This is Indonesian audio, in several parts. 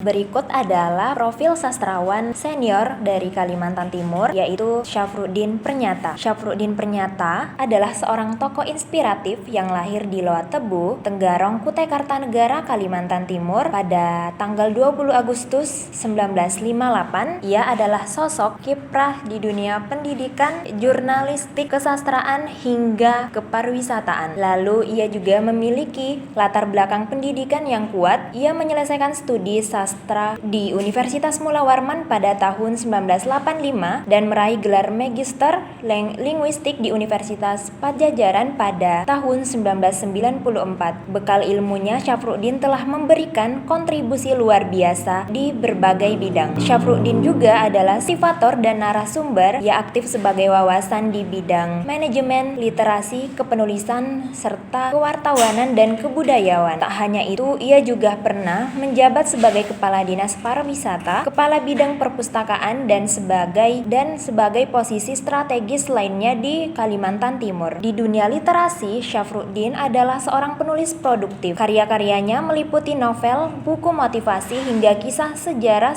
Berikut adalah profil sastrawan senior dari Kalimantan Timur, yaitu Syafruddin Pernyata. Syafruddin Pernyata adalah seorang tokoh inspiratif yang lahir di Loa Tebu, Tenggarong, Kutai Kartanegara, Kalimantan Timur pada tanggal 20 Agustus 1958. Ia adalah sosok kiprah di dunia pendidikan, jurnalistik, kesastraan, hingga kepariwisataan. Lalu ia juga memiliki latar belakang pendidikan yang kuat. Ia menyelesaikan studi sastra di Universitas Mula Warman pada tahun 1985 dan meraih gelar Magister Linguistik di Universitas Padjadjaran pada tahun 1994. Bekal ilmunya, Syafruddin telah memberikan kontribusi luar biasa di berbagai bidang. Syafruddin juga adalah motivator dan narasumber. Ia aktif sebagai wawasan di bidang manajemen, literasi, kepenulisan, serta kewartawanan dan kebudayaan. Tak hanya itu, ia juga pernah menjabat sebagai Kepala Dinas Pariwisata, Kepala Bidang Perpustakaan, dan sebagai posisi strategis lainnya di Kalimantan Timur. Di dunia literasi, Syafruddin adalah seorang penulis produktif. Karya-karyanya meliputi novel, buku motivasi, hingga kisah sejarah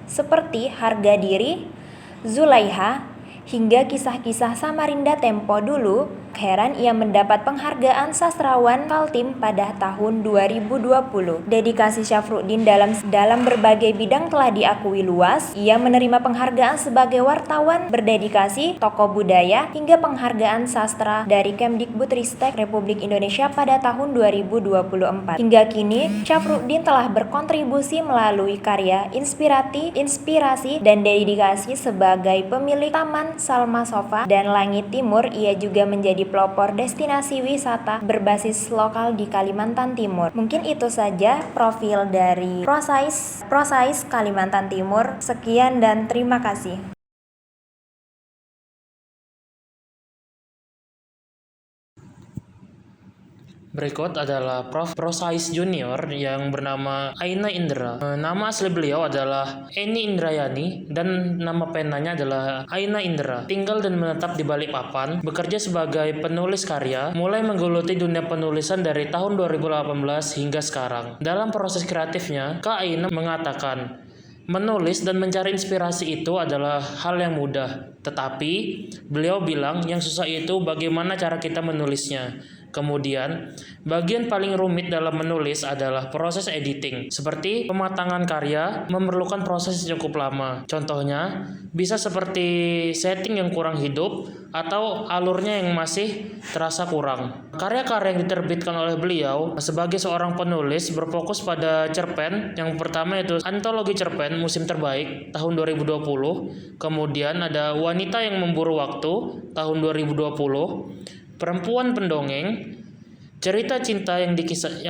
seperti Harga Diri, Zulaiha, hingga kisah-kisah Samarinda Tempo Dulu. Heran ia mendapat penghargaan sastrawan Kaltim pada tahun 2020. Dedikasi Syafruddin dalam berbagai bidang telah diakui luas. Ia menerima penghargaan sebagai wartawan berdedikasi, tokoh budaya, hingga penghargaan sastra dari Kemdikbudristek Republik Indonesia pada tahun 2024. Hingga kini, Syafruddin telah berkontribusi melalui karya inspirasi dan dedikasi sebagai pemilik Taman Salma Sofa dan Langit Timur. Ia juga menjadi pelopor destinasi wisata berbasis lokal di Kalimantan Timur. Mungkin itu saja profil dari Prosais Kalimantan Timur. Sekian dan terima kasih. Berikut adalah Prof. Prosais Junior yang bernama Aina Indra. Nama asli beliau adalah Eni Indrayani dan nama penanya adalah Aina Indra. Tinggal dan menetap di Balikpapan, bekerja sebagai penulis karya, mulai menggeluti dunia penulisan dari tahun 2018 hingga sekarang. Dalam proses kreatifnya, Kak Aina mengatakan, menulis dan mencari inspirasi itu adalah hal yang mudah, tetapi beliau bilang yang susah itu bagaimana cara kita menulisnya. Kemudian, bagian paling rumit dalam menulis adalah proses editing. Seperti pematangan karya memerlukan proses yang cukup lama. Contohnya, bisa seperti setting yang kurang hidup atau alurnya yang masih terasa kurang. Karya-karya yang diterbitkan oleh beliau sebagai seorang penulis berfokus pada cerpen. Yang pertama yaitu Antologi Cerpen Musim Terbaik tahun 2020. Kemudian ada Wanita yang Memburu Waktu tahun 2020. Perempuan Pendongeng, cerita cinta yang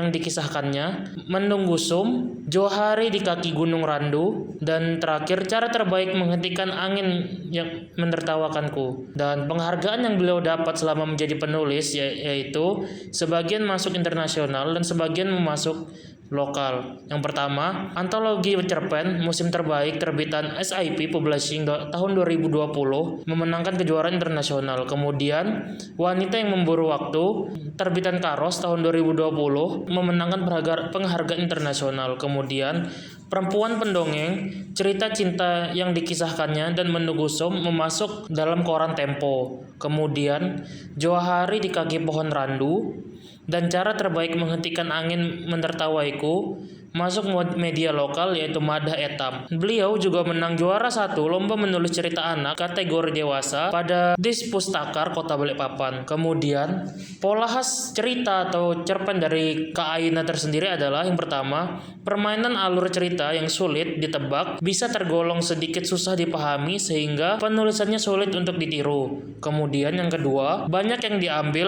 dikisahkannya, Mendung Gusum, Johari di Kaki Gunung Randu, dan terakhir Cara Terbaik Menghentikan Angin yang Menertawakanku. Dan penghargaan yang beliau dapat selama menjadi penulis yaitu sebagian masuk internasional dan sebagian masuk lokal. Yang pertama, Antologi Cerpen Musim Terbaik terbitan SIP Publishing tahun 2020 memenangkan kejuaraan internasional. Kemudian, Wanita yang Memburu Waktu terbitan Karos tahun 2020 memenangkan penghargaan internasional. Kemudian, Perempuan Pendongeng, cerita cinta yang dikisahkannya dan Mendung Gusum memasuk dalam koran Tempo. Kemudian, Johari di Kaki Pohon Randu dan Cara Terbaik Menghentikan Angin Menertawaiku masuk media lokal yaitu Madah Etam. Beliau juga menang juara 1 lomba menulis cerita anak kategori dewasa pada Dispustakar Kota Balikpapan. Kemudian pola khas cerita atau cerpen dari Kak Aina tersendiri adalah yang pertama, permainan alur cerita yang sulit ditebak, bisa tergolong sedikit susah dipahami sehingga penulisannya sulit untuk ditiru. Kemudian yang kedua, banyak yang diambil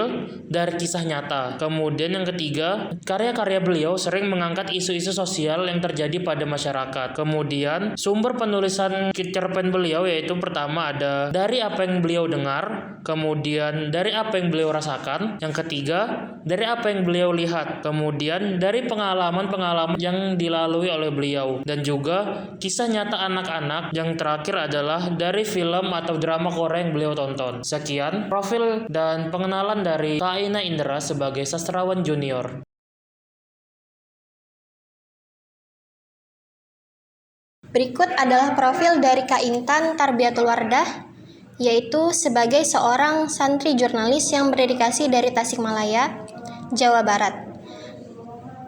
dari kisah nyata. Kemudian yang ketiga, karya-karya beliau sering mengangkat isu-isu sosial yang terjadi pada masyarakat. Kemudian sumber penulisan cerpen beliau yaitu pertama ada dari apa yang beliau dengar, kemudian dari apa yang beliau rasakan, yang ketiga dari apa yang beliau lihat, kemudian dari pengalaman-pengalaman yang dilalui oleh beliau, dan juga kisah nyata anak-anak, yang terakhir adalah dari film atau drama Korea yang beliau tonton. Sekian profil dan pengenalan dari Kak Aina Indra sebagai sastrawan junior. Berikut adalah profil dari Kak Intan Tarbiyatul Wardah, yaitu sebagai seorang santri jurnalis yang berdedikasi dari Tasikmalaya, Jawa Barat.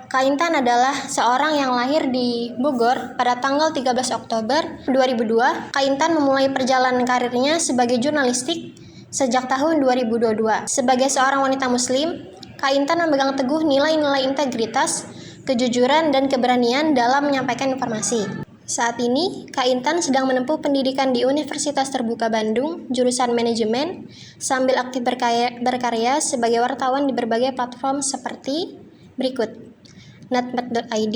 Kak Intan adalah seorang yang lahir di Bogor pada tanggal 13 Oktober 2002. Kak Intan memulai perjalanan karirnya sebagai jurnalistik sejak tahun 2022. Sebagai seorang wanita muslim, Kak Intan memegang teguh nilai-nilai integritas, kejujuran, dan keberanian dalam menyampaikan informasi. Saat ini, Kak Intan sedang menempuh pendidikan di Universitas Terbuka Bandung, jurusan manajemen, sambil aktif berkarya sebagai wartawan di berbagai platform seperti berikut: netmed.id,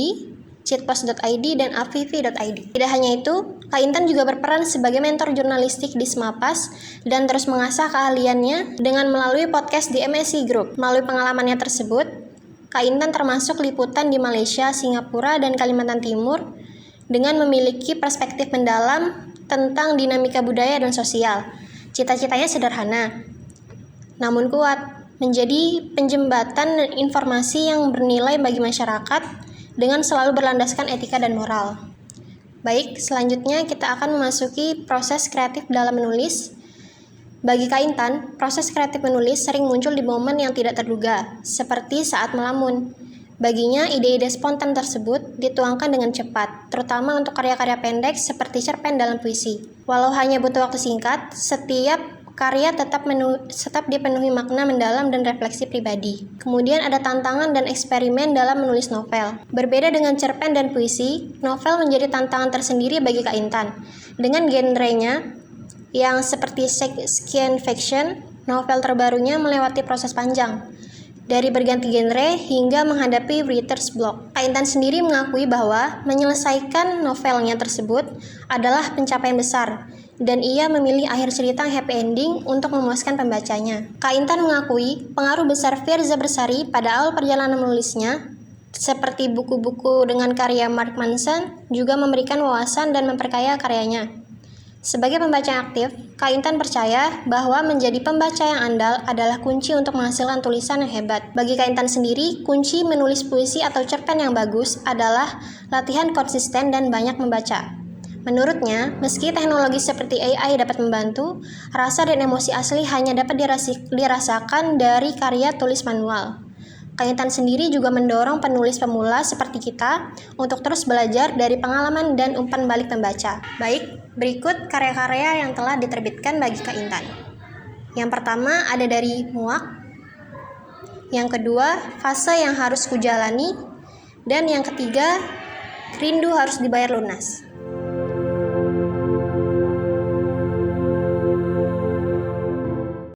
cheatpost.id, dan avivi.id. Tidak hanya itu, Kak Intan juga berperan sebagai mentor jurnalistik di Semapas dan terus mengasah keahliannya dengan melalui podcast di MSI Group. Melalui pengalamannya tersebut, Kak Intan termasuk liputan di Malaysia, Singapura, dan Kalimantan Timur dengan memiliki perspektif mendalam tentang dinamika budaya dan sosial. Cita-citanya sederhana, namun kuat, menjadi penjembatan informasi yang bernilai bagi masyarakat dengan selalu berlandaskan etika dan moral. Baik, selanjutnya kita akan memasuki proses kreatif dalam menulis. Bagi Kak Intan, proses kreatif menulis sering muncul di momen yang tidak terduga, seperti saat melamun. Baginya, ide-ide spontan tersebut dituangkan dengan cepat, terutama untuk karya-karya pendek seperti cerpen dalam puisi. Walau hanya butuh waktu singkat, setiap karya tetap dipenuhi makna mendalam dan refleksi pribadi. Kemudian ada tantangan dan eksperimen dalam menulis novel. Berbeda dengan cerpen dan puisi, novel menjadi tantangan tersendiri bagi Kak Intan. Dengan genrenya yang seperti science fiction, novel terbarunya melewati proses panjang, dari berganti genre hingga menghadapi writer's block. Kak Intan sendiri mengakui bahwa menyelesaikan novelnya tersebut adalah pencapaian besar, dan ia memilih akhir cerita yang happy ending untuk memuaskan pembacanya. Kak Intan mengakui pengaruh besar Firza Bersari pada awal perjalanan menulisnya, seperti buku-buku dengan karya Mark Manson, juga memberikan wawasan dan memperkaya karyanya. Sebagai pembaca yang aktif, Kak Intan percaya bahwa menjadi pembaca yang andal adalah kunci untuk menghasilkan tulisan yang hebat. Bagi Kak Intan sendiri, kunci menulis puisi atau cerpen yang bagus adalah latihan konsisten dan banyak membaca. Menurutnya, meski teknologi seperti AI dapat membantu, rasa dan emosi asli hanya dapat dirasakan dari karya tulis manual. Kak Intan sendiri juga mendorong penulis pemula seperti kita untuk terus belajar dari pengalaman dan umpan balik pembaca. Baik, berikut karya-karya yang telah diterbitkan bagi Kak Intan. Yang pertama ada dari Muak, yang kedua Fase yang Harus Kujalani, dan yang ketiga Rindu Harus Dibayar Lunas.